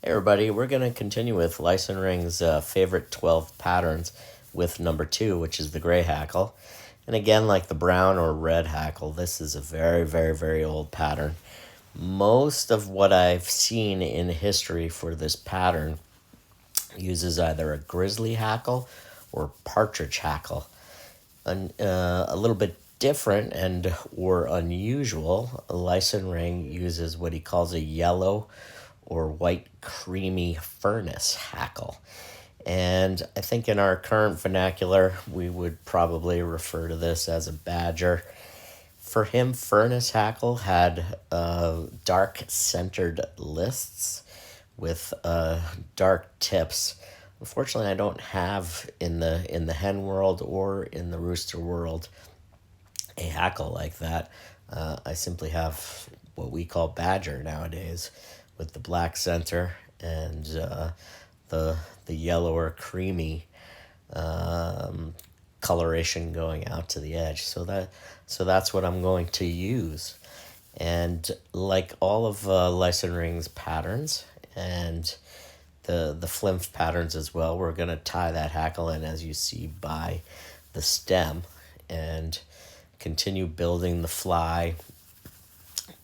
Hey everybody, we're going to continue with Leisenring's favorite 12 patterns with number 2, which is the gray hackle. And again, like the brown or red hackle, this is a very, very, very old pattern. Most of what I've seen in history for this pattern uses either a grizzly hackle or partridge hackle. A little bit different and or unusual, Leisenring uses what he calls a yellow or white creamy furnace hackle. And I think in our current vernacular, we would probably refer to this as a badger. For him, furnace hackle had dark centered lists with dark tips. Unfortunately, I don't have in the hen world or in the rooster world a hackle like that. I simply have what we call badger nowadays, with the black center and the yellow or creamy coloration going out to the edge. So that's what I'm going to use. And like all of Leisenring's patterns and the flimf patterns as well, we're going to tie that hackle in, as you see, by the stem and continue building the fly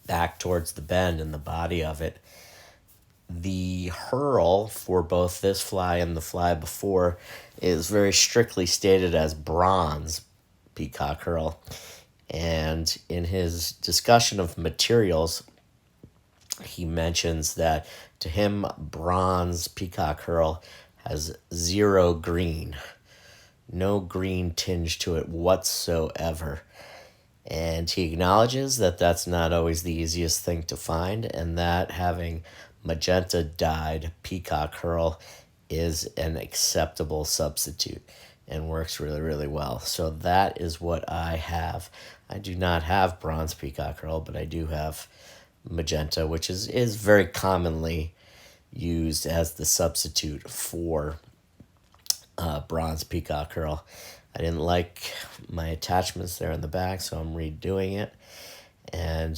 back towards the bend in the body of it. The herl for both this fly and the fly before is very strictly stated as bronze peacock herl. And in his discussion of materials, he mentions that to him, bronze peacock herl has zero green, no green tinge to it whatsoever. And he acknowledges that that's not always the easiest thing to find, and that having magenta dyed peacock herl is an acceptable substitute and works really, really well. So that is what I have. I do not have bronze peacock herl, but I do have magenta, which is very commonly used as the substitute for bronze peacock herl. I didn't like my attachments there in the back, so I'm redoing it. And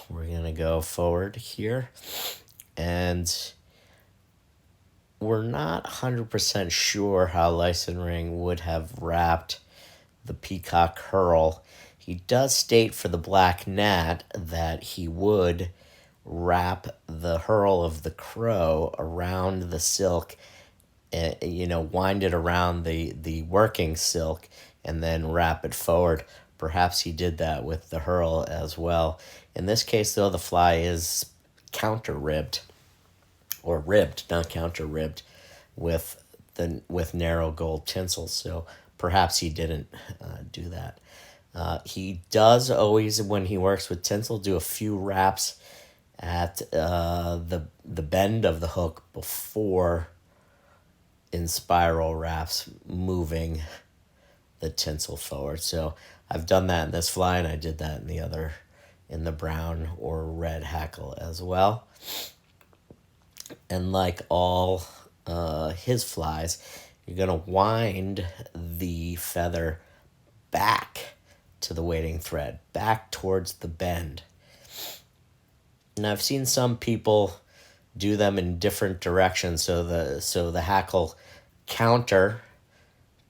we're going to go forward here. And we're not 100% sure how Leisenring would have wrapped the peacock herl. He does state for the black gnat that he would wrap the herl of the crow around the silk, wind it around the working silk and then wrap it forward. Perhaps he did that with the herl as well. In this case, though, the fly is counter-ribbed, or ribbed, not counter-ribbed, with narrow gold tinsel. So perhaps he didn't do that. He does always, when he works with tinsel, do a few wraps at the bend of the hook before, in spiral wraps, moving the tinsel forward. So I've done that in this fly, and I did that in the brown or red hackle as well. And like all his flies, you're going to wind the feather back to the waiting thread, back towards the bend. And I've seen some people do them in different directions, so the hackle counter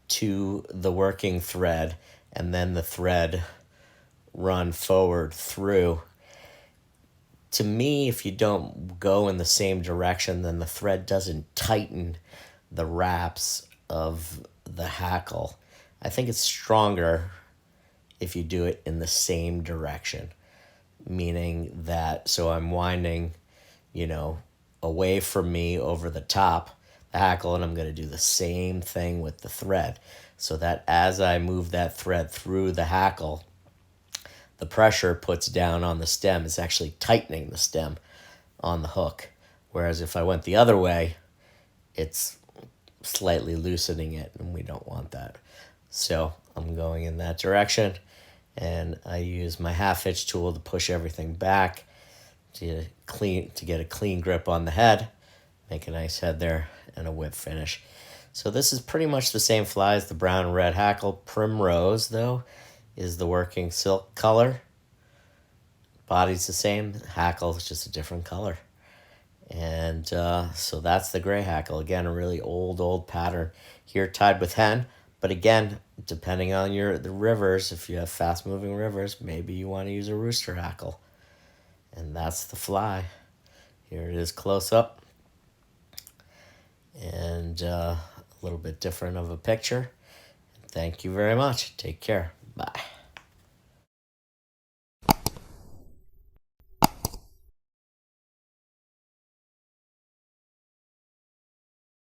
to the working thread, and then the thread run forward through. To me, if you don't go in the same direction, then the thread doesn't tighten the wraps of the hackle. I think it's stronger if you do it in the same direction, meaning that, so I'm winding, away from me over the top the hackle, and I'm going to do the same thing with the thread, so that as I move that thread through the hackle, the pressure puts down on the stem. It's actually tightening the stem on the hook. Whereas if I went the other way, it's slightly loosening it, and we don't want that. So I'm going in that direction, and I use my half-hitch tool to push everything back to get a clean grip on the head, make a nice head there, and a whip finish. So this is pretty much the same fly as the brown and red hackle. Primrose, though, is the working silk color. Body's the same. Hackle is just a different color. And so that's the gray hackle. Again, a really old pattern. Here tied with hen. But again, depending on the rivers, if you have fast moving rivers, maybe you want to use a rooster hackle. And that's the fly. Here it is close up. And a little bit different of a picture. Thank you very much. Take care. Bye.